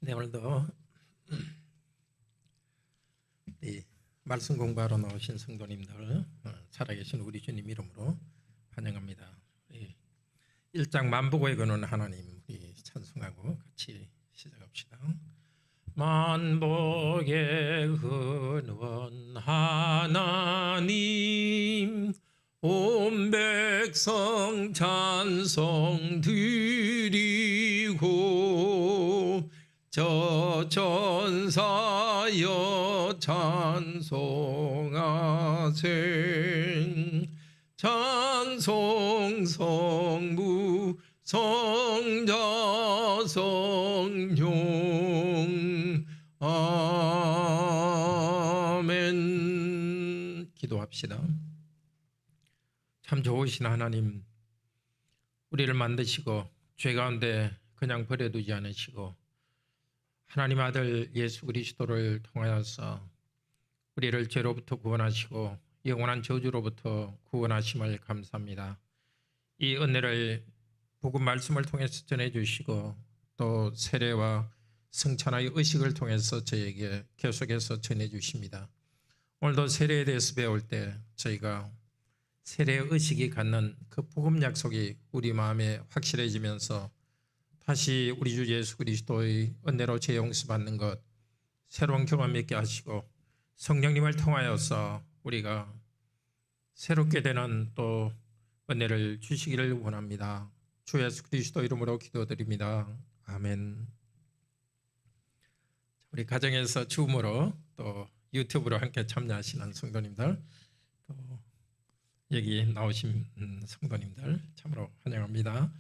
네, 오늘도 이 말씀 공부하러 나오신 성도님들 살아계신 우리 주님 이름으로 환영합니다. 1장 만복의 근원 하나님 우리 찬송하고 같이 시작합시다. 만복의 근원 하나님 온 백성 찬송 드리고 저 천사여 찬송하세 찬송 성부 성자 성령 아멘. 기도합시다. 참 좋으신 하나님, 우리를 만드시고 죄 가운데 그냥 버려두지 않으시고 하나님 아들 예수 그리스도를 통하여서 우리를 죄로부터 구원하시고 영원한 저주로부터 구원하심을 감사합니다. 이 은혜를 복음 말씀을 통해서 전해주시고 또 세례와 성찬의 의식을 통해서 저에게 계속해서 전해주십니다. 오늘도 세례에 대해서 배울 때 저희가 세례의 의식이 갖는 그 복음 약속이 우리 마음에 확실해지면서 다시 우리 주 예수 그리스도의 은혜로 죄 용서받는 것 새로운 경험 있게 하시고 성령님을 통하여서 우리가 새롭게 되는 또 은혜를 주시기를 원합니다. 주 예수 그리스도 이름으로 기도드립니다. 아멘. 우리 가정에서 줌으로 또 유튜브로 함께 참여하시는 성도님들 또 여기 나오신 성도님들 참으로 환영합니다.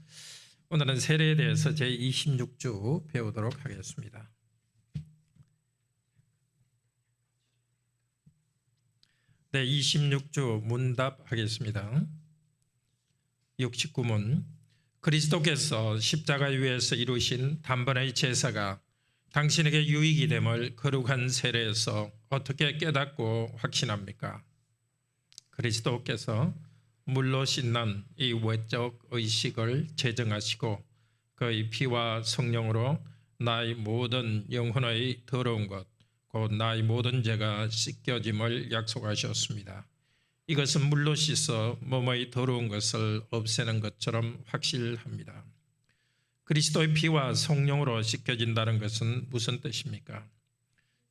오늘은 세례에 대해서 제26주 배우도록 하겠습니다. 네, 26주 문답하겠습니다. 69문. 그리스도께서 십자가 위에서 이루신 단번의 제사가 당신에게 유익이 됨을 거룩한 세례에서 어떻게 깨닫고 확신합니까? 그리스도께서 물로 씻는 이 외적 의식을 제정하시고 그의 피와 성령으로 나의 모든 영혼의 더러운 것, 곧 나의 모든 죄가 씻겨짐을 약속하셨습니다. 이것은 물로 씻어 몸의 더러운 것을 없애는 것처럼 확실합니다. 그리스도의 피와 성령으로 씻겨진다는 것은 무슨 뜻입니까?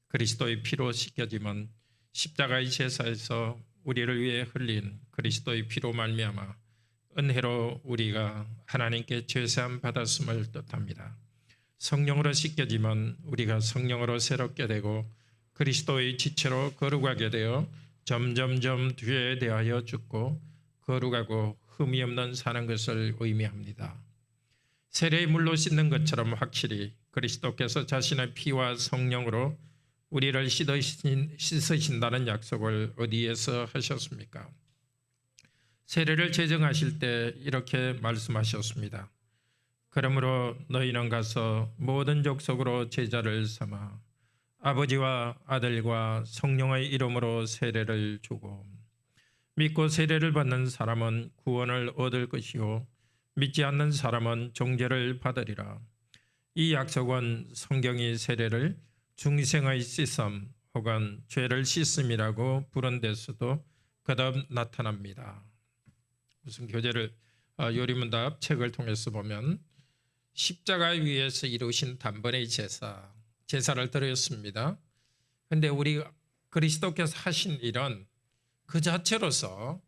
그리스도의 피로 씻겨짐은 십자가의 제사에서 우리를 위해 흘린 그리스도의 피로 말미암아 은혜로 우리가 하나님께 죄사함 받았음을 뜻합니다. 성령으로 씻겨지면 우리가 성령으로 새롭게 되고 그리스도의 지체로 거룩하게 되어 점점점 뒤에 대하여 죽고 거룩하고 흠이 없는 사는 것을 의미합니다. 세례의 물로 씻는 것처럼 확실히 그리스도께서 자신의 피와 성령으로 우리를 씻으신다는 약속을 어디에서 하셨습니까? 세례를 제정하실 때 이렇게 말씀하셨습니다. 그러므로 너희는 가서 모든 족속으로 제자를 삼아 아버지와 아들과 성령의 이름으로 세례를 주고 믿고 세례를 받는 사람은 구원을 얻을 것이요 믿지 않는 사람은 정죄를 받으리라. 이 약속은 성경이 세례를 중생의 씻음 혹은 죄를 씻음이라고 부른 데서도 거듭 나타납니다. 무슨 교재를 요리문답 책을 통해서 보면 십자가 위에서 이루신 단번의 제사를 드렸습니다. 그런데 우리 그리스도께서 하신 일은 그 자체로서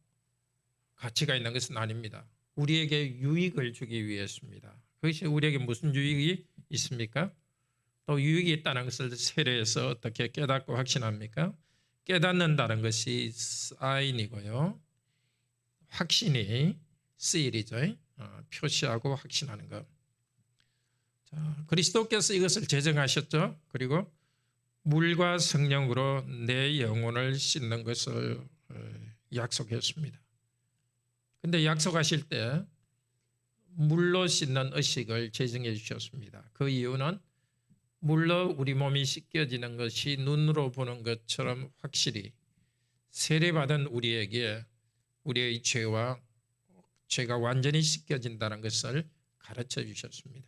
가치가 있는 것은 아닙니다. 우리에게 유익을 주기 위해서입니다. 그것이 우리에게 무슨 유익이 있습니까? 또 유익이 있다는 것을 세례에서 어떻게 깨닫고 확신합니까? 깨닫는다는 것이 사인이고요. 확신이 시일이죠. 표시하고 확신하는 것. 자, 그리스도께서 이것을 제정하셨죠. 그리고 물과 성령으로 내 영혼을 씻는 것을 약속했습니다. 그런데 약속하실 때 물로 씻는 의식을 제정해 주셨습니다. 그 이유는 물로 우리 몸이 씻겨지는 것이 눈으로 보는 것처럼 확실히 세례받은 우리에게 우리의 죄가 완전히 씻겨진다는 것을 가르쳐 주셨습니다.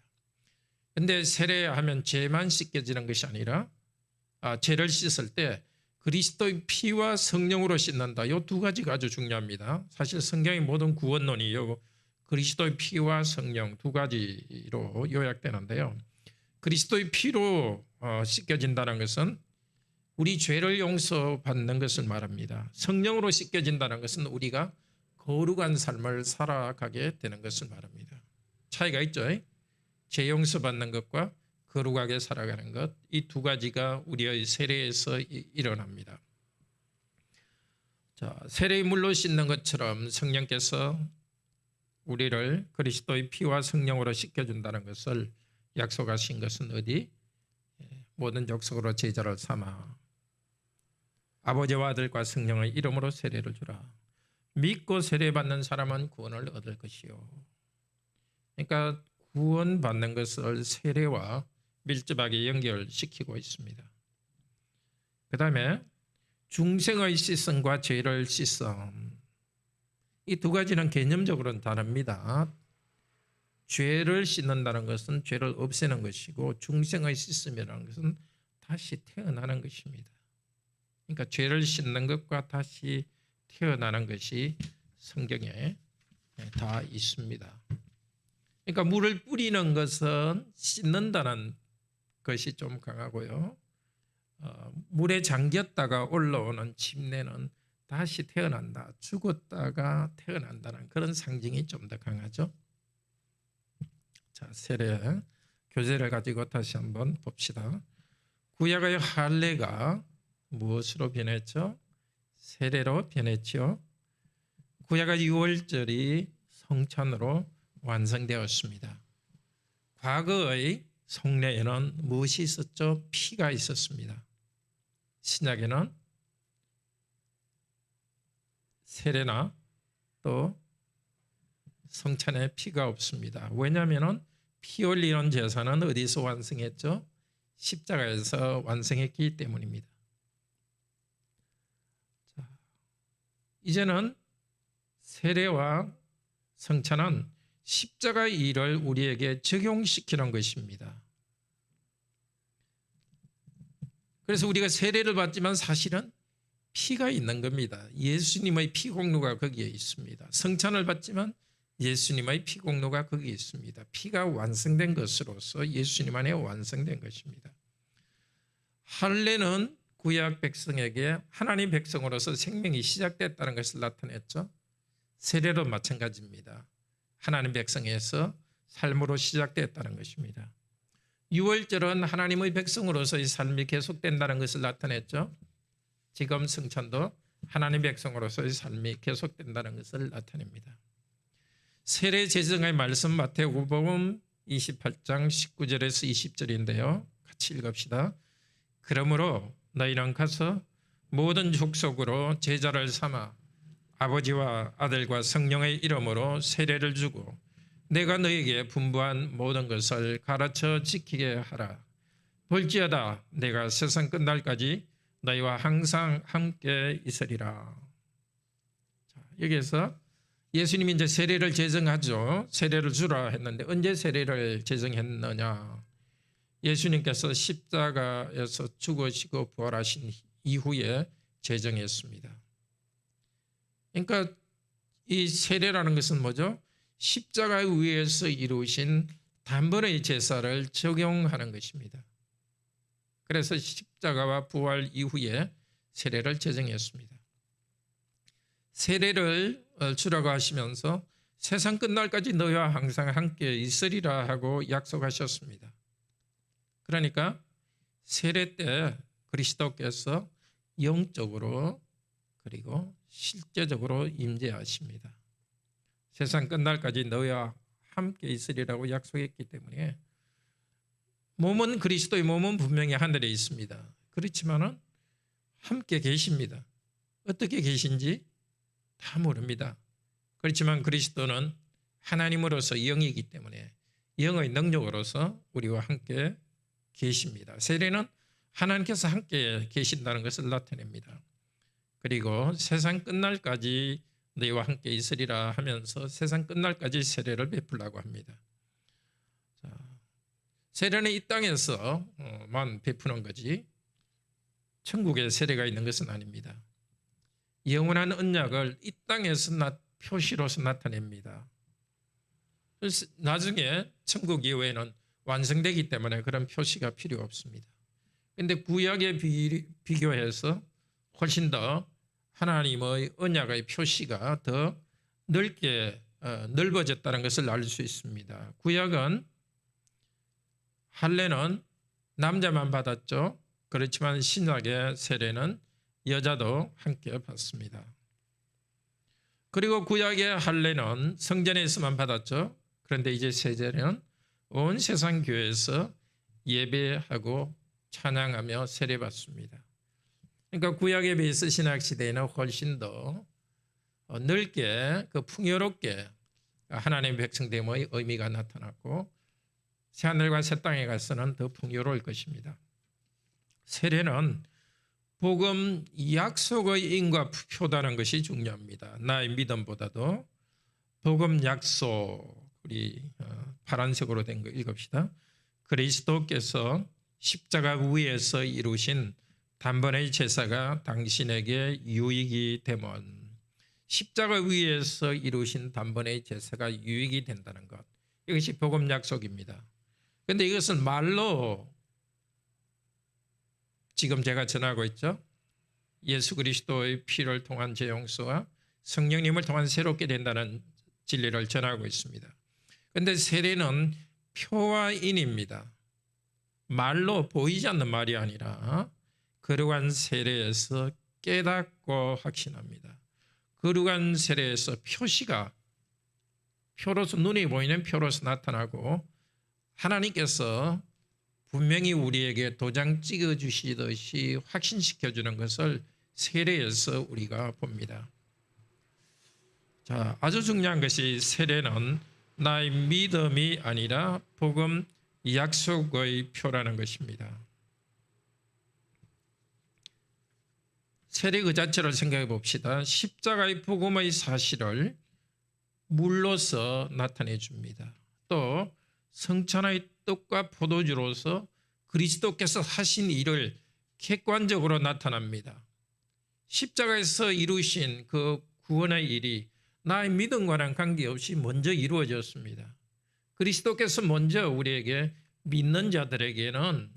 근데 세례하면 죄만 씻겨지는 것이 아니라 죄를 씻을 때 그리스도의 피와 성령으로 씻는다. 이 두 가지가 아주 중요합니다. 사실 성경의 모든 구원론이 그리스도의 피와 성령 두 가지로 요약되는데요. 그리스도의 피로 씻겨진다는 것은 우리 죄를 용서받는 것을 말합니다. 성령으로 씻겨진다는 것은 우리가 거룩한 삶을 살아가게 되는 것을 말합니다. 차이가 있죠. 죄 용서받는 것과 거룩하게 살아가는 것, 이 두 가지가 우리의 세례에서 일어납니다. 자, 세례의 물로 씻는 것처럼 성령께서 우리를 그리스도의 피와 성령으로 씻겨준다는 것을 약속하신 것은 어디? 모든 족속으로 제자를 삼아 아버지와 아들과 성령의 이름으로 세례를 주라. 믿고 세례받는 사람은 구원을 얻을 것이요. 그러니까 구원받는 것을 세례와 밀접하게 연결시키고 있습니다. 그 다음에 중생의 씻음과 죄를 씻음. 이 두 가지는 개념적으로는 다릅니다. 죄를 씻는다는 것은 죄를 없애는 것이고 중생의 씻음이라는 것은 다시 태어나는 것입니다. 그러니까 죄를 씻는 것과 다시 태어나는 것이 성경에 다 있습니다. 그러니까 물을 뿌리는 것은 씻는다는 것이 좀 강하고요. 물에 잠겼다가 올라오는 침례는 다시 태어난다, 죽었다가 태어난다는 그런 상징이 좀 더 강하죠. 자, 세례 교제를 가지고 다시 한번 봅시다. 구약의 할례가 무엇으로 변했죠? 세례로 변했죠. 구약의 유월절이 성찬으로 완성되었습니다. 과거의 성례에는 무엇이 있었죠? 피가 있었습니다. 신약에는 세례나 또 성찬에 피가 없습니다. 왜냐하면 피 흘리는 제사는 어디서 완성했죠? 십자가에서 완성했기 때문입니다. 자, 이제는 세례와 성찬은 십자가의 일을 우리에게 적용시키는 것입니다. 그래서 우리가 세례를 받지만 사실은 피가 있는 겁니다. 예수님의 피 공로가 거기에 있습니다. 성찬을 받지만 예수님의 피 공로가 거기에 있습니다. 피가 완성된 것으로서 예수님 안에 완성된 것입니다. 할례는 구약 백성에게 하나님 백성으로서 생명이 시작됐다는 것을 나타냈죠. 세례도 마찬가지입니다. 하나님 백성에서 삶으로 시작됐다는 것입니다. 유월절은 하나님의 백성으로서의 삶이 계속된다는 것을 나타냈죠. 지금 성찬도 하나님 백성으로서의 삶이 계속된다는 것을 나타냅니다. 세례 제정의 말씀 마태복음 28장 19절에서 20절인데요. 같이 읽읍시다. 그러므로 너희는 가서 모든 족속으로 제자를 삼아 아버지와 아들과 성령의 이름으로 세례를 주고 내가 너희에게 분부한 모든 것을 가르쳐 지키게 하라. 볼지어다 내가 세상 끝날까지 너희와 항상 함께 있으리라. 자, 여기에서 예수님이 이제 세례를 제정하죠. 세례를 주라 했는데 언제 세례를 제정했느냐? 예수님께서 십자가에서 죽으시고 부활하신 이후에 제정했습니다. 그러니까 이 세례라는 것은 뭐죠? 십자가 위에서 이루신 단번의 제사를 적용하는 것입니다. 그래서 십자가와 부활 이후에 세례를 제정했습니다. 세례를 주라고 하시면서 세상 끝날까지 너희와 항상 함께 있으리라 하고 약속하셨습니다. 그러니까 세례 때 그리스도께서 영적으로 그리고 실제적으로 임재하십니다. 세상 끝날까지 너희와 함께 있으리라고 약속했기 때문에 몸은 그리스도의 몸은 분명히 하늘에 있습니다. 그렇지만은 함께 계십니다. 어떻게 계신지 다 모릅니다. 그렇지만 그리스도는 하나님으로서 영이기 때문에 영의 능력으로서 우리와 함께 계십니다. 세례는 하나님께서 함께 계신다는 것을 나타냅니다. 그리고 세상 끝날까지 너희와 함께 있으리라 하면서 세상 끝날까지 세례를 베풀라고 합니다. 자, 세례는 이 땅에서만 베푸는 거지 천국에 세례가 있는 것은 아닙니다. 영원한 언약을 이 땅에서 표시로서 나타냅니다. 그래서 나중에 천국 이후에는 완성되기 때문에 그런 표시가 필요 없습니다. 그런데 구약에 비교해서 훨씬 더 하나님의 언약의 표시가 더 넓게 넓어졌다는 것을 알 수 있습니다. 구약은 할례는 남자만 받았죠. 그렇지만 신약의 세례는 여자도 함께 받습니다. 그리고 구약의 할례는 성전에서만 받았죠. 그런데 이제 세례는 온 세상 교회에서 예배하고 찬양하며 세례받습니다. 그러니까 구약에 비해서 신약 시대에는 훨씬 더 넓게 풍요롭게 하나님의 백성됨의 의미가 나타났고 새하늘과 새 땅에 가서는 더 풍요로울 것입니다. 세례는 복음 약속의 인과표다는 것이 중요합니다. 나의 믿음보다도 복음 약속, 우리 파란색으로 된 거 읽읍시다. 그리스도께서 십자가 위에서 이루신 단번의 제사가 당신에게 유익이 되면, 십자가 위에서 이루신 단번의 제사가 유익이 된다는 것, 이것이 복음 약속입니다. 그런데 이것은 말로 지금 제가 전하고 있죠. 예수 그리스도의 피를 통한 죄 용서와 성령님을 통한 새롭게 된다는 진리를 전하고 있습니다. 그런데 세례는 표와 인입니다. 말로 보이지 않는 말이 아니라 거룩한 세례에서 깨닫고 확신합니다. 거룩한 세례에서 표시가 표로서, 눈에 보이는 표로서 나타나고 하나님께서 분명히 우리에게 도장 찍어주시듯이 확신시켜주는 것을 세례에서 우리가 봅니다. 자, 아주 중요한 것이 세례는 나의 믿음이 아니라 복음 약속의 표라는 것입니다. 세례 그 자체를 생각해 봅시다. 십자가의 복음의 사실을 물로서 나타내 줍니다. 또 성찬의 떡과 포도주로서 그리스도께서 하신 일을 객관적으로 나타납니다. 십자가에서 이루신 그 구원의 일이 나의 믿음과는 관계없이 먼저 이루어졌습니다. 그리스도께서 먼저 우리에게 믿는 자들에게는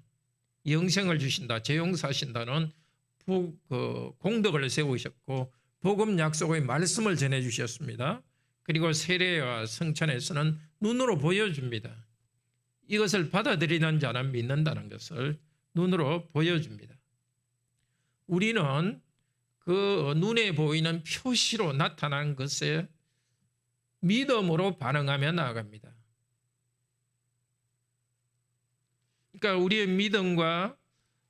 영생을 주신다, 죄 용서하신다는 공덕을 세우셨고 복음 약속의 말씀을 전해주셨습니다. 그리고 세례와 성찬에서는 눈으로 보여줍니다. 이것을 받아들이는 자는 믿는다는 것을 눈으로 보여줍니다. 우리는 그 눈에 보이는 표시로 나타난 것에 믿음으로 반응하며 나아갑니다. 그러니까 우리의 믿음과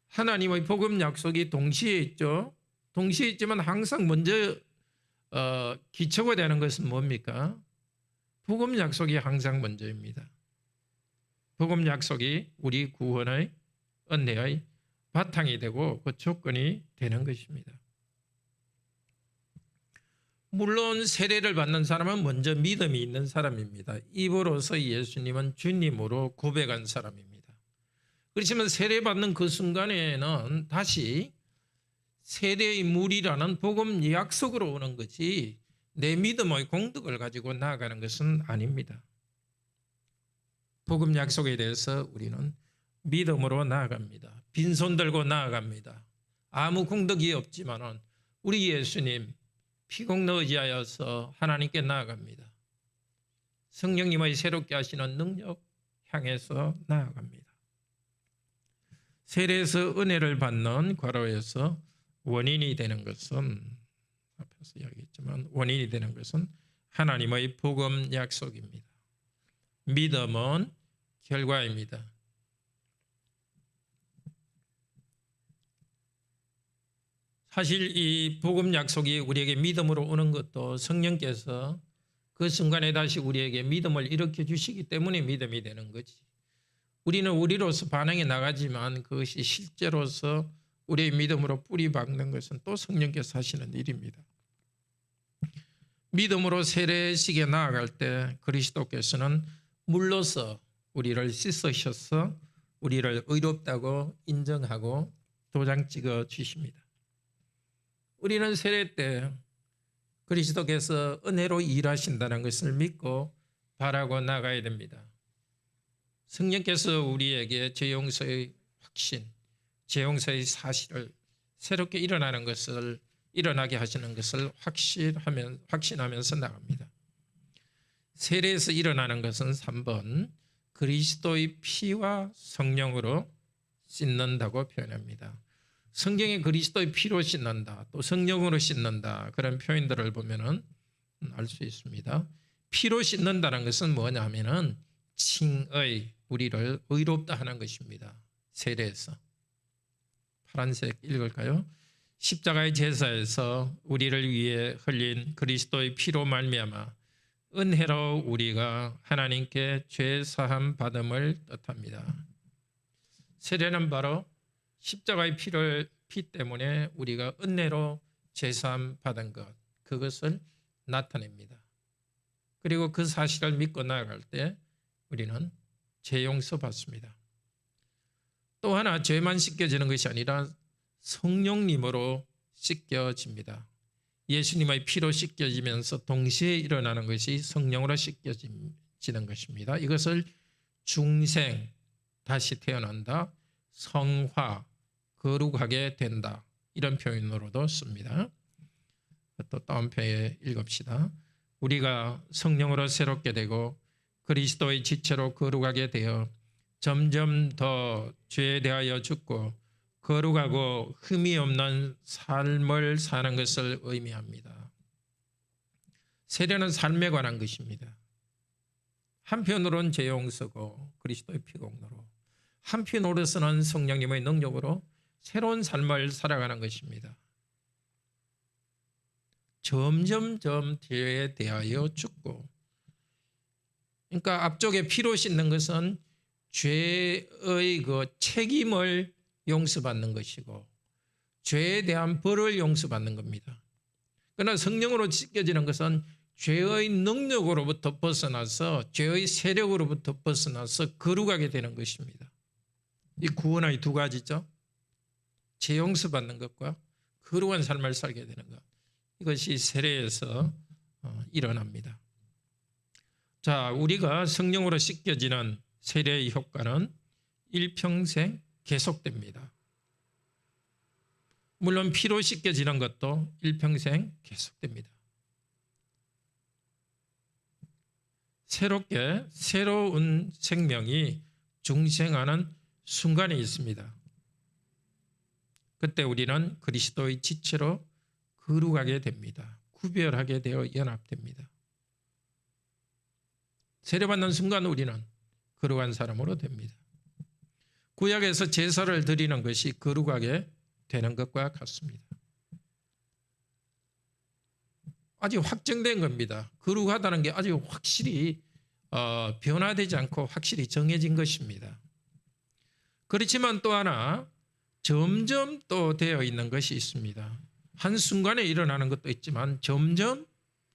하나님의 복음 약속이 동시에 있죠. 동시에 있지만 항상 먼저 기초가 되는 것은 뭡니까? 복음 약속이 항상 먼저입니다. 복음 약속이 우리 구원의 은혜의 바탕이 되고 그 조건이 되는 것입니다. 물론 세례를 받는 사람은 먼저 믿음이 있는 사람입니다. 입으로서 예수님은 주님으로 고백한 사람입니다. 그렇지만 세례받는 그 순간에는 다시 세례의 물이라는 복음 약속으로 오는 거지 내 믿음의 공덕을 가지고 나아가는 것은 아닙니다. 복음 약속에 대해서 우리는 믿음으로 나아갑니다. 빈손 들고 나아갑니다. 아무 공덕이 없지만은 우리 예수님 피공로 의지하여서 하나님께 나아갑니다. 성령님의 새롭게 하시는 능력 향해서 나아갑니다. 세례에서 은혜를 받는 괄호에서 원인이 되는 것은, 앞에서 이야기했지만 원인이 되는 것은 하나님의 복음 약속입니다. 믿음은 결과입니다. 사실 이 복음 약속이 우리에게 믿음으로 오는 것도 성령께서 그 순간에 다시 우리에게 믿음을 일으켜 주시기 때문에 믿음이 되는 거지. 우리는 우리로서 반응해 나가지만 그것이 실제로서 우리의 믿음으로 뿌리 박는 것은 또 성령께서 하시는 일입니다. 믿음으로 세례식에 나아갈 때 그리스도께서는 물로서 우리를 씻으셔서 우리를 의롭다고 인정하고 도장 찍어 주십니다. 우리는 세례 때 그리스도께서 은혜로 일하신다는 것을 믿고 바라고 나가야 됩니다. 성령께서 우리에게 죄 용서의 확신, 죄 용서의 사실을 새롭게 일어나게 하시는 것을 확신하면서 나갑니다. 세례에서 일어나는 것은 3번 그리스도의 피와 성령으로 씻는다고 표현합니다. 성경에 그리스도의 피로 씻는다, 또 성령으로 씻는다 그런 표현들을 보면은 알 수 있습니다. 피로 씻는다는 것은 뭐냐면은 칭의, 우리를 의롭다 하는 것입니다. 세례에서. 파란색 읽을까요? 십자가의 제사에서 우리를 위해 흘린 그리스도의 피로 말미암아 은혜로 우리가 하나님께 죄 사함 받음을 뜻합니다. 세례는 바로 십자가의 피 때문에 우리가 은혜로 죄 사함 받은 것, 그것을 나타냅니다. 그리고 그 사실을 믿고 나아갈 때 우리는 죄 용서 받습니다. 또 하나 죄만 씻겨지는 것이 아니라 성령님으로 씻겨집니다. 예수님의 피로 씻겨지면서 동시에 일어나는 것이 성령으로 씻겨지는 것입니다. 이것을 중생, 다시 태어난다, 성화, 거룩하게 된다 이런 표현으로도 씁니다. 또 다음 편에 읽읍시다. 우리가 성령으로 새롭게 되고 그리스도의 지체로 거룩하게 되어 점점 더 죄에 대하여 죽고 거룩하고 흠이 없는 삶을 사는 것을 의미합니다. 세례는 삶에 관한 것입니다. 한편으로는 죄 용서고 그리스도의 피 공로로, 한편으로서는 성령님의 능력으로 새로운 삶을 살아가는 것입니다. 점점점 죄에 대하여 죽고, 그러니까 앞쪽에 피로 씻는 것은 죄의 그 책임을 용서받는 것이고 죄에 대한 벌을 용서받는 겁니다. 그러나 성령으로 씻겨지는 것은 죄의 능력으로부터 벗어나서 죄의 세력으로부터 벗어나서 거룩하게 되는 것입니다. 이 구원의 두 가지죠. 죄 용서받는 것과 거룩한 삶을 살게 되는 것. 이것이 세례에서 일어납니다. 자, 우리가 성령으로 씻겨지는 세례의 효과는 일평생 계속됩니다. 물론 피로 씻겨지는 것도 일평생 계속됩니다. 새로운 생명이 중생하는 순간이 있습니다. 그때 우리는 그리스도의 지체로 거룩하게 됩니다. 구별하게 되어 연합됩니다. 세례받는 순간 우리는 거룩한 사람으로 됩니다. 구약에서 제사를 드리는 것이 거룩하게 되는 것과 같습니다. 아주 확정된 겁니다. 거룩하다는 게 아주 확실히 변화되지 않고 확실히 정해진 것입니다. 그렇지만 또 하나 점점 또 되어 있는 것이 있습니다. 한순간에 일어나는 것도 있지만 점점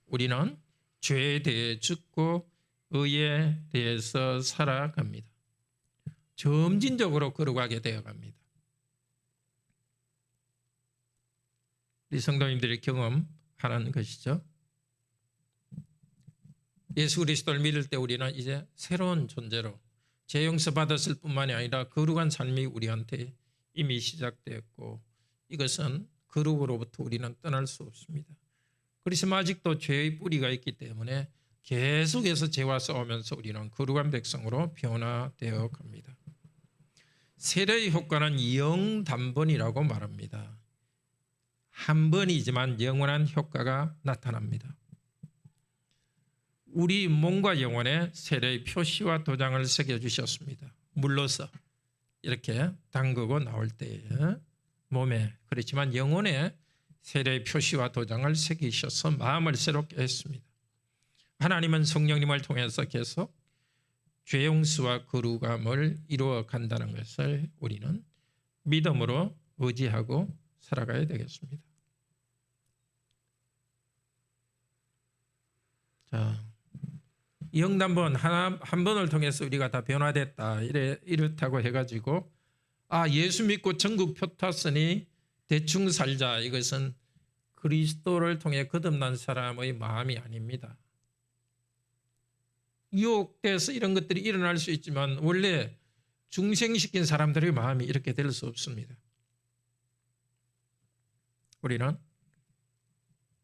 우리는 죄에 대해 죽고 의에 대해서 살아갑니다. 점진적으로 거룩하게 되어갑니다. 우리 성도님들이 경험하는 것이죠. 예수 그리스도를 믿을 때 우리는 이제 새로운 존재로 죄 용서 받았을 뿐만이 아니라 거룩한 삶이 우리한테 이미 시작되었고, 이것은 거룩으로부터 우리는 떠날 수 없습니다. 그렇지만 아직도 죄의 뿌리가 있기 때문에 계속해서 죄와 싸우면서 우리는 거룩한 백성으로 변화되어 갑니다. 세례의 효과는 영단번이라고 말합니다. 한 번이지만 영원한 효과가 나타납니다. 우리 몸과 영혼에 세례의 표시와 도장을 새겨주셨습니다. 물로서 이렇게 담그고 나올 때에 몸에, 그렇지만 영혼에 세례의 표시와 도장을 새기셔서 마음을 새롭게 했습니다. 하나님은 성령님을 통해서 계속 죄 용서와 거룩함을 이루어 간다는 것을 우리는 믿음으로 의지하고 살아가야 되겠습니다. 자, 영단번 한 번을 통해서 우리가 다 변화됐다. 이렇다고 해가지고 예수 믿고 전국 표 탔으니 대충 살자. 이것은 그리스도를 통해 거듭난 사람의 마음이 아닙니다. 유혹돼서 이런 것들이 일어날 수 있지만 원래 중생시킨 사람들의 마음이 이렇게 될 수 없습니다. 우리는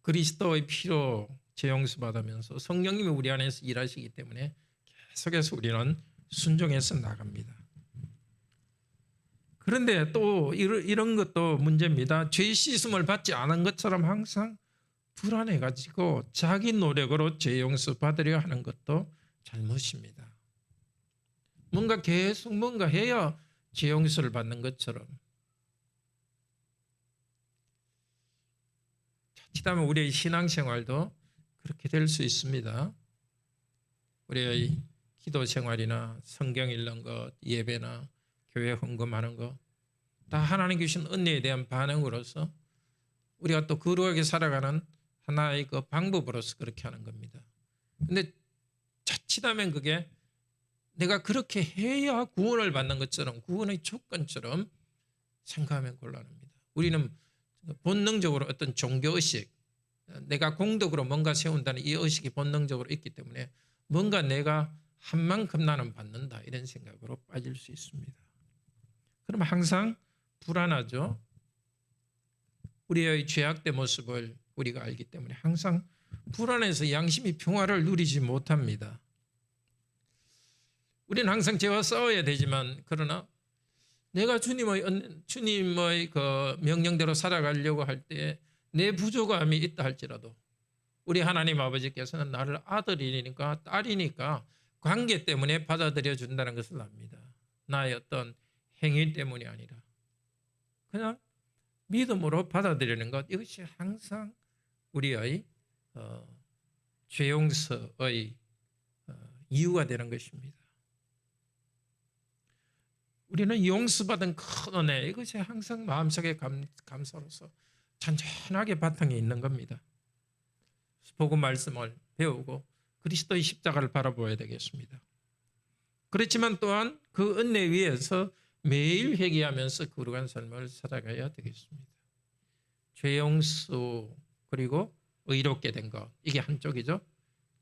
그리스도의 피로 재용수 받으면서 성령님이 우리 안에서 일하시기 때문에 계속해서 우리는 순종해서 나갑니다. 그런데 또 이런 것도 문제입니다. 죄 씻음을 받지 않은 것처럼 항상 불안해가지고 자기 노력으로 죄 용서 받으려 하는 것도 잘못입니다. 계속 뭔가 해야 죄 용서를 받는 것처럼. 자칫하면 우리의 신앙생활도 그렇게 될 수 있습니다. 우리의 기도 생활이나 성경 읽는 것, 예배나 교회 헌금하는 것, 다 하나님 주신 은혜에 대한 반응으로서 우리가 또 거룩하게 살아가는 하나의 그 방법으로서 그렇게 하는 겁니다. 근데 자칫하면 그게 내가 그렇게 해야 구원을 받는 것처럼, 구원의 조건처럼 생각하면 곤란합니다. 우리는 본능적으로 어떤 종교의식, 내가 공덕으로 뭔가 세운다는 이 의식이 본능적으로 있기 때문에 뭔가 내가 한 만큼 나는 받는다, 이런 생각으로 빠질 수 있습니다. 그러면 항상 불안하죠. 우리의 죄악된 모습을 우리가 알기 때문에 항상 불안해서 양심이 평화를 누리지 못합니다. 우리는 항상 죄와 싸워야 되지만, 그러나 내가 주님의 그 명령대로 살아가려고 할 때 내 부족함이 있다 할지라도 우리 하나님 아버지께서는 나를 아들이니까 딸이니까 관계 때문에 받아들여 준다는 것을 압니다. 나의 어떤 행위 때문이 아니라 그냥 믿음으로 받아들이는 것, 이것이 항상 우리의 죄 용서의 이유가 되는 것입니다. 우리는 용서받은 큰 은혜, 이것이 항상 마음속에 감사로서 잔잔하게 바탕에 있는 겁니다. 복음 말씀을 배우고 그리스도의 십자가를 바라보아야 되겠습니다. 그렇지만 또한 그 은혜 위에서 매일 회개하면서 거룩한 삶을 살아가야 되겠습니다. 죄 용서 그리고 의롭게 된 것, 이게 한쪽이죠.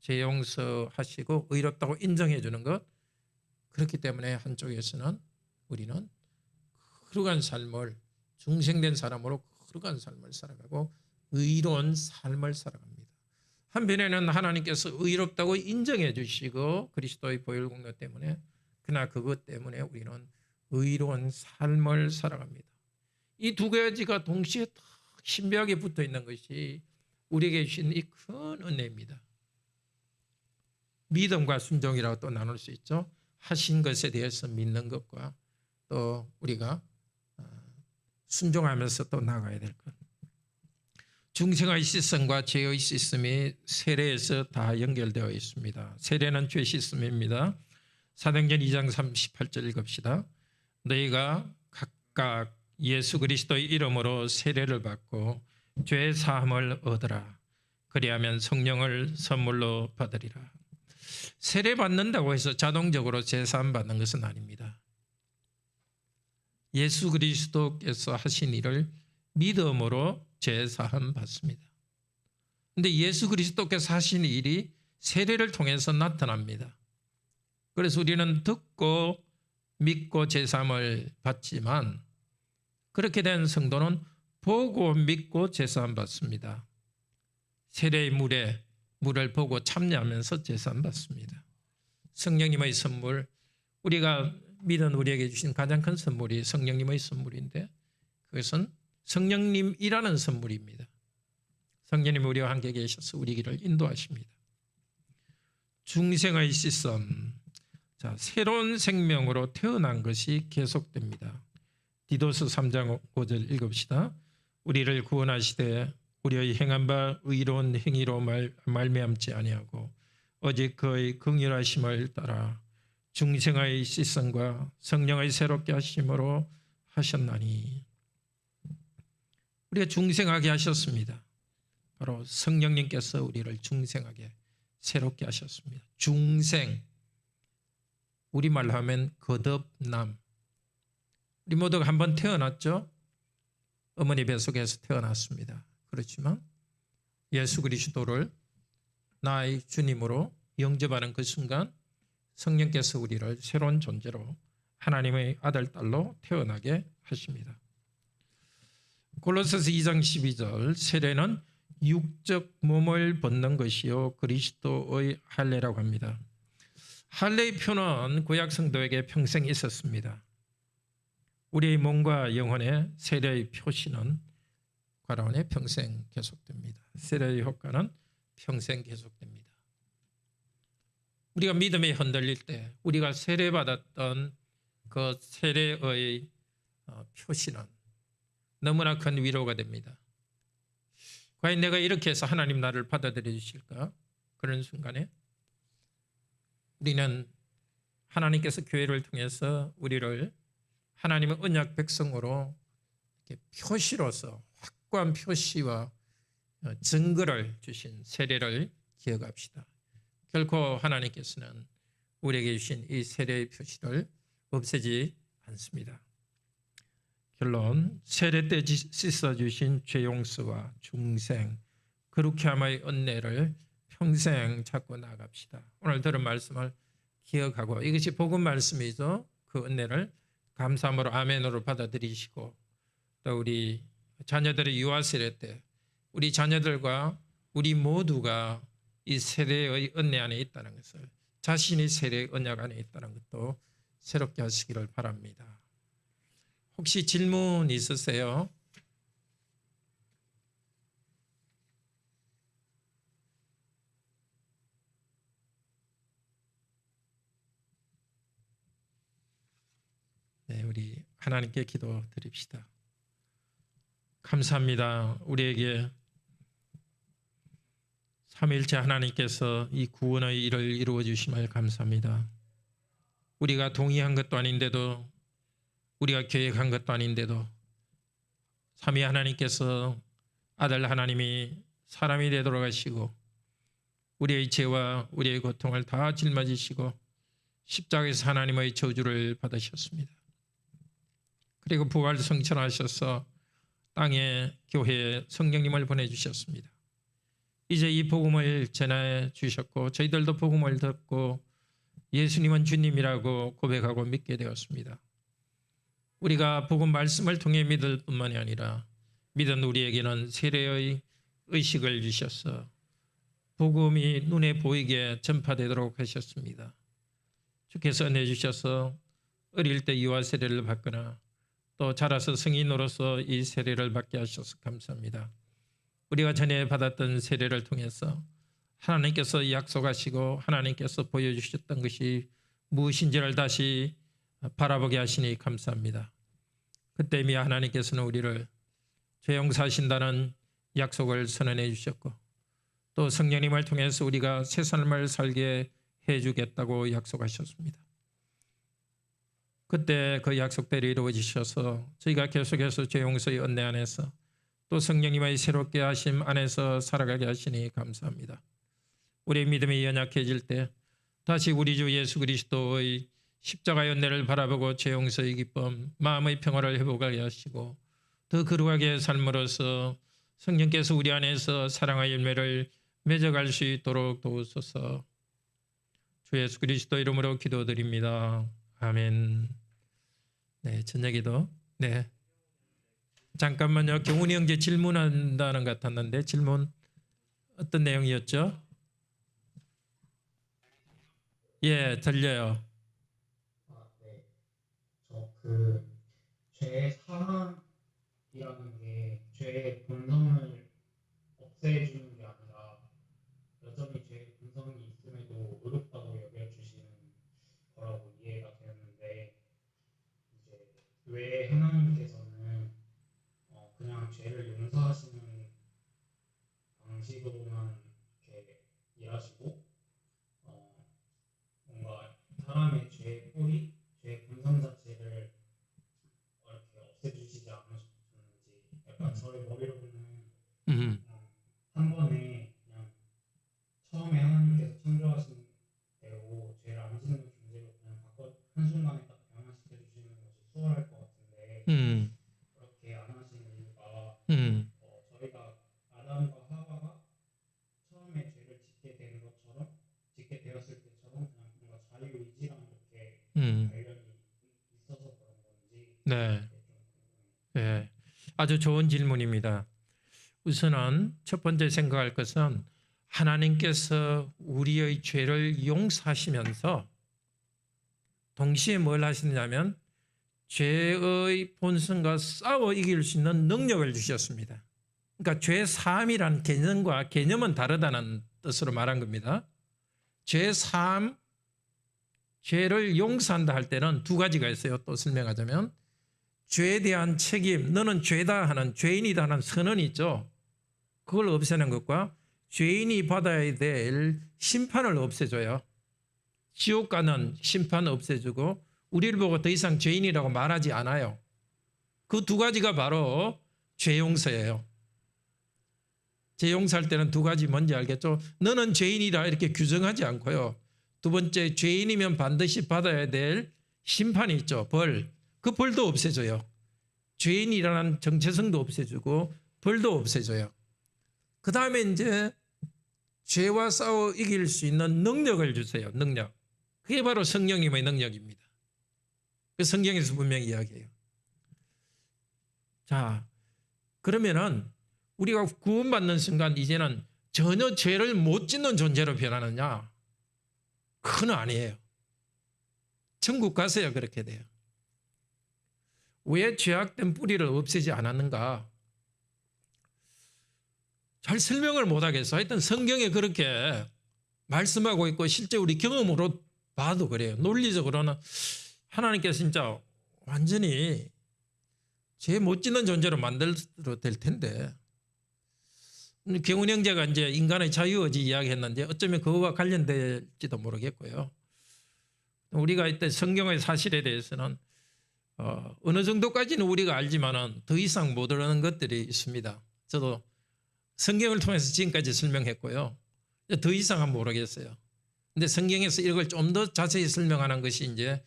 죄 용서하시고 의롭다고 인정해 주는 것. 그렇기 때문에 한쪽에서는 우리는 거룩한 삶을, 중생된 사람으로 거룩한 삶을 살아가고 의로운 삶을 살아갑니다. 한편에는 하나님께서 의롭다고 인정해 주시고 그리스도의 보혈 공로 때문에, 그러나 그것 때문에 우리는 의로운 삶을 살아갑니다. 이 두 가지가 동시에 딱 신비하게 붙어 있는 것이 우리에게 주신 이 큰 은혜입니다. 믿음과 순종이라고 또 나눌 수 있죠. 하신 것에 대해서 믿는 것과 또 우리가 순종하면서 또 나가야 될 것. 중생의 씻음과 죄의 씻음이 세례에서 다 연결되어 있습니다. 세례는 죄 씻음입니다. 사도행전 2장 38절 읽읍시다. 너희가 각각 예수 그리스도의 이름으로 세례를 받고 죄 사함을 얻으라. 그리하면 성령을 선물로 받으리라. 세례 받는다고 해서 자동적으로 죄 사함 받는 것은 아닙니다. 예수 그리스도께서 하신 일을 믿음으로 죄 사함 받습니다. 그런데 예수 그리스도께서 하신 일이 세례를 통해서 나타납니다. 그래서 우리는 듣고 믿고 죄 사함을 받지만, 그렇게 된 성도는 보고 믿고 죄 사함 받습니다. 세례의 물을 보고 참여하면서 죄 사함 받습니다. 성령님의 선물, 우리가 믿은 우리에게 주신 가장 큰 선물이 성령님의 선물인데, 그것은 성령님이라는 선물입니다. 성령님이 우리와 함께 계셔서 우리 길을 인도하십니다. 중생의 씻음, 새로운 생명으로 태어난 것이 계속됩니다. 디도서 3장 5절 읽읍시다. 우리를 구원하시되 우리의 행한 바 의로운 행위로 말미암지 아니하고 오직 그의 긍휼하심을 따라 중생의 씻음과 성령의 새롭게 하심으로 하셨나니. 우리가 중생하게 하셨습니다. 바로 성령님께서 우리를 중생하게 새롭게 하셨습니다. 중생, 우리말로 하면 거듭남. 우리 모두가 한번 태어났죠? 어머니 뱃속에서 태어났습니다. 그렇지만 예수 그리스도를 나의 주님으로 영접하는 그 순간 성령께서 우리를 새로운 존재로 하나님의 아들, 딸로 태어나게 하십니다. 골로새서 2장 12절, 세례는 육적 몸을 벗는 것이요 그리스도의 할례라고 합니다. 할례의 표는 구약 성도에게 평생 있었습니다. 우리의 몸과 영혼의 세례의 표시는 과라원에 평생 계속됩니다. 세례의 효과는 평생 계속됩니다. 우리가 믿음에 흔들릴 때 우리가 세례받았던 그 세례의 표시는 너무나 큰 위로가 됩니다. 과연 내가 이렇게 해서 하나님 나를 받아들여 주실까? 그런 순간에 우리는 하나님께서 교회를 통해서 우리를 하나님의 언약 백성으로 이렇게 표시로서 확고한 표시와 증거를 주신 세례를 기억합시다. 결코 하나님께서는 우리에게 주신 이 세례의 표시를 없애지 않습니다. 결론, 세례 때 씻어주신 죄 용서와 중생, 거룩히 함의 은혜를 평생 찾고 나갑시다. 오늘 들은 말씀을 기억하고 이것이 복음 말씀이죠. 그 은혜를 감사함으로 아멘으로 받아들이시고 또 우리 자녀들의 유아 세례 때 우리 자녀들과 우리 모두가 이 세례의 은혜 안에 있다는 것을, 자신이 세례의 언약 안에 있다는 것도 새롭게 하시기를 바랍니다. 혹시 질문 있으세요? 네, 우리 하나님께 기도 드립시다. 감사합니다. 우리에게 삼위일체 하나님께서 이 구원의 일을 이루어 주심을 감사합니다. 우리가 동의한 것도 아닌데도, 우리가 계획한 것도 아닌데도 삼위 하나님께서 아들 하나님이 사람이 되도록 하시고 우리의 죄와 우리의 고통을 다 짊어지시고 십자가에서 하나님의 저주를 받으셨습니다. 그리고 부활 성천하셔서 땅에 교회에 성령님을 보내주셨습니다. 이제 이 복음을 전해 주셨고 저희들도 복음을 듣고 예수님은 주님이라고 고백하고 믿게 되었습니다. 우리가 복음 말씀을 통해 믿을 뿐만이 아니라 믿은 우리에게는 세례의 의식을 주셔서 복음이 눈에 보이게 전파되도록 하셨습니다. 주께서 내주셔서 어릴 때 유아 세례를 받거나 또 자라서 성인으로서 이 세례를 받게 하셔서 감사합니다. 우리가 전에 받았던 세례를 통해서 하나님께서 약속하시고 하나님께서 보여주셨던 것이 무엇인지를 다시 바라보게 하시니 감사합니다. 그때 이미 하나님께서는 우리를 죄 용서하신다는 약속을 선언해 주셨고 또 성령님을 통해서 우리가 새 삶을 살게 해주겠다고 약속하셨습니다. 그때 그 약속대로 이루어지셔서 저희가 계속해서 죄 용서의 은혜 안에서 또 성령님의 새롭게 하심 안에서 살아가게 하시니 감사합니다. 우리의 믿음이 연약해질 때 다시 우리 주 예수 그리스도의 십자가의 은혜를 바라보고 죄 용서의 기쁨, 마음의 평화를 회복하게 하시고 더 거룩하게 삶으로써 성령께서 우리 안에서 사랑의 열매를 맺어갈 수 있도록 도우소서. 주 예수 그리스도 이름으로 기도드립니다. 아멘. 네, 저녁에도 네. 잠깐만요. 경훈이 형제 질문한다는 것 같았는데 질문 어떤 내용이었죠? 예, 들려요. 네. 저 죄의 사함이라는 게 죄의 본성을 없애주는 게 아니라 여전히 죄의 본성이 있음에도 의롭다고 여겨주시는 거라고 이해가 되었는데 이제 왜 하나님께서는 그냥 죄를 용서하시는 방식으로만 이렇게 일하시고 뭔가 사람의 죄의 뿌리, 죄의 본성 자체를 이렇게 없애주시지 않으셨는지 약간 저의 머리로는 한 번에 그냥 처음에 하나님께서 한순간에 딱 변화시켜 주시는 것이 수월할 것 같은데 그렇게 안 하시는 이유가 저희가 아담과 하와가 처음에 죄를 짓게 된 것처럼 짓게 되었을 때처럼 그냥 뭔가 자유의지랑 이렇게 관련이 있어서 그런 건지 네. 좀 궁금해요. 네. 아주 좋은 질문입니다. 우선은 첫 번째 생각할 것은 하나님께서 우리의 죄를 용서하시면서 동시에 뭘 하시냐면 죄의 본성과 싸워 이길 수 있는 능력을 주셨습니다. 그러니까 죄 사함이라는 개념과 개념은 다르다는 뜻으로 말한 겁니다. 죄 사함, 죄를 용서한다 할 때는 두 가지가 있어요. 또 설명하자면 죄에 대한 책임, 너는 죄다 하는 죄인이다 하는 선언이 있죠. 그걸 없애는 것과 죄인이 받아야 될 심판을 없애줘요. 지옥 가는 심판을 없애주고 우리를 보고 더 이상 죄인이라고 말하지 않아요. 그 두 가지가 바로 죄 용서예요. 죄 용서할 때는 두 가지 뭔지 알겠죠? 너는 죄인이라 이렇게 규정하지 않고요. 두 번째, 죄인이면 반드시 받아야 될 심판이 있죠. 벌. 그 벌도 없애줘요. 죄인이라는 정체성도 없애주고 벌도 없애줘요. 그 다음에 이제 죄와 싸워 이길 수 있는 능력을 주세요. 능력. 그게 바로 성령님의 능력입니다. 그 성경에서 분명히 이야기해요. 자, 그러면은 우리가 구원받는 순간 이제는 전혀 죄를 못 짓는 존재로 변하느냐? 그건 아니에요. 천국 가서야 그렇게 돼요. 왜 죄악된 뿌리를 없애지 않았는가? 잘 설명을 못하겠어. 하여튼 성경에 그렇게 말씀하고 있고 실제 우리 경험으로 봐도 그래요. 논리적으로는 하나님께서 진짜 완전히 죄 못 짓는 존재로 만들어도 될 텐데 경훈 형제가 이제 인간의 자유의지 이야기했는데 어쩌면 그거와 관련될지도 모르겠고요. 우리가 이때 성경의 사실에 대해서는 어느 정도까지는 우리가 알지만은 더 이상 못 알아는 것들이 있습니다. 저도 성경을 통해서 지금까지 설명했고요. 더 이상은 모르겠어요. 근데 성경에서 이걸 좀 더 자세히 설명하는 것이 이제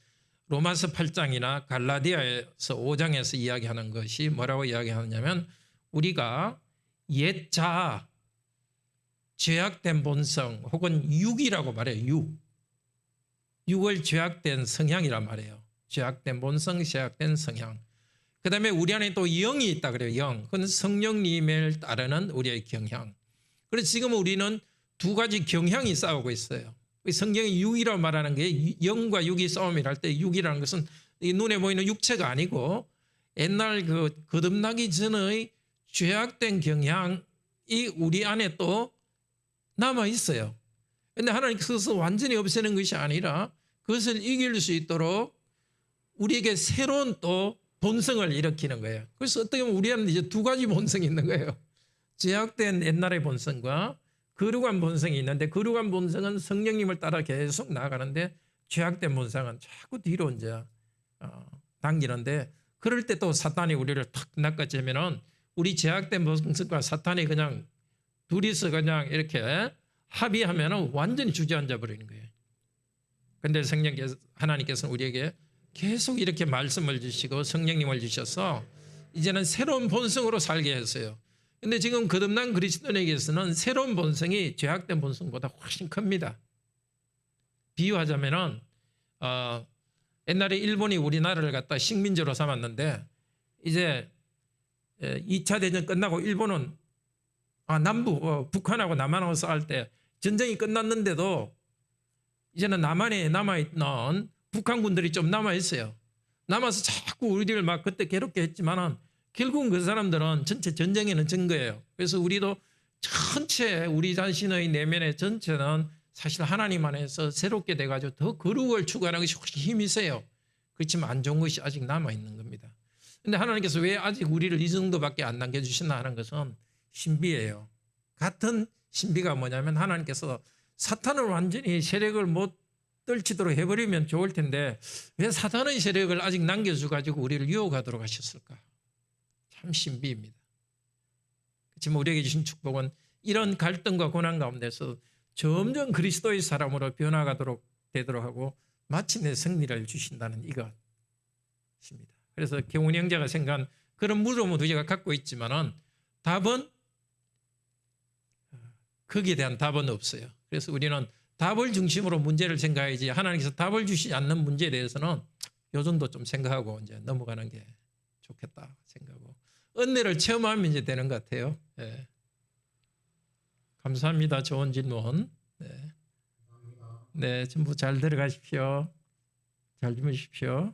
로마서 8장이나 갈라디아에서 5장에서 이야기하는 것이 뭐라고 이야기하느냐면 우리가 옛 자아, 죄악된 본성 혹은 육이라고 말해요. 육을 죄악된 성향이란 말이에요. 죄악된 본성, 죄악된 성향. 그 다음에 우리 안에 또 영이 있다 그래요. 영. 그건 성령님을 따르는 우리의 경향. 그래서 지금 우리는 두 가지 경향이 싸우고 있어요. 성경이 육이라고 말하는 게 영과 육이 싸움을 할 때 육이라는 것은 눈에 보이는 육체가 아니고 옛날 그 거듭나기 전의 죄악된 경향이 우리 안에 또 남아 있어요. 그런데 하나님께서 완전히 없애는 것이 아니라 그것을 이길 수 있도록 우리에게 새로운 또 본성을 일으키는 거예요. 그래서 어떻게 보면 우리 안에 이제 두 가지 본성이 있는 거예요. 죄악된 옛날의 본성과 거룩한 본성이 있는데 거룩한 본성은 성령님을 따라 계속 나아가는데 죄악된 본성은 자꾸 뒤로 이제 당기는데 그럴 때 또 사탄이 우리를 탁 낚아채면은 우리 죄악된 본성과 사탄이 그냥 둘이서 그냥 이렇게 합의하면은 완전히 주저앉아 버리는 거예요. 근데 성령께서 하나님께서는 우리에게 계속 이렇게 말씀을 주시고 성령님을 주셔서 이제는 새로운 본성으로 살게 했어요. 근데 지금 거듭난 그리스도인에게서는 새로운 본성이 죄악된 본성보다 훨씬 큽니다. 비유하자면은 옛날에 일본이 우리나라를 갖다 식민지로 삼았는데 이제 2차 대전 끝나고 일본은 북한하고 남한하고 싸울 때 전쟁이 끝났는데도 이제는 남한에 남아있는 북한군들이 좀 남아있어요. 남아서 자꾸 우리를 막 그때 괴롭게 했지만은 결국은 그 사람들은 전체 전쟁에는 진 거예요. 그래서 우리도 전체 우리 자신의 내면의 전체는 사실 하나님 안에서 새롭게 돼가지고 더 거룩을 추구하는 것이 훨씬 힘이 세요. 그렇지만 안 좋은 것이 아직 남아있는 겁니다. 그런데 하나님께서 왜 아직 우리를 이 정도밖에 안 남겨주시나 하는 것은 신비예요. 같은 신비가 뭐냐면 하나님께서 사탄을 완전히 세력을 못 떨치도록 해버리면 좋을 텐데 왜 사탄의 세력을 아직 남겨줘가지고 우리를 유혹하도록 하셨을까? 참 신비입니다. 지금 우리에게 주신 축복은 이런 갈등과 고난 가운데서 점점 그리스도의 사람으로 변화가도록 되도록 하고 마침내 승리를 주신다는 이것입니다. 그래서 경훈이 형제가 생각한 그런 물음은 우리가 갖고 있지만은 답은 거기에 대한 답은 없어요. 그래서 우리는 답을 중심으로 문제를 생각해야지 하나님께서 답을 주시지 않는 문제에 대해서는 요 정도 좀 생각하고 이제 넘어가는 게 좋겠다 생각하고 은혜를 체험하면 이제 되는 것 같아요. 네. 감사합니다. 좋은 질문. 네. 네, 전부 잘 들어가십시오. 잘 주무십시오.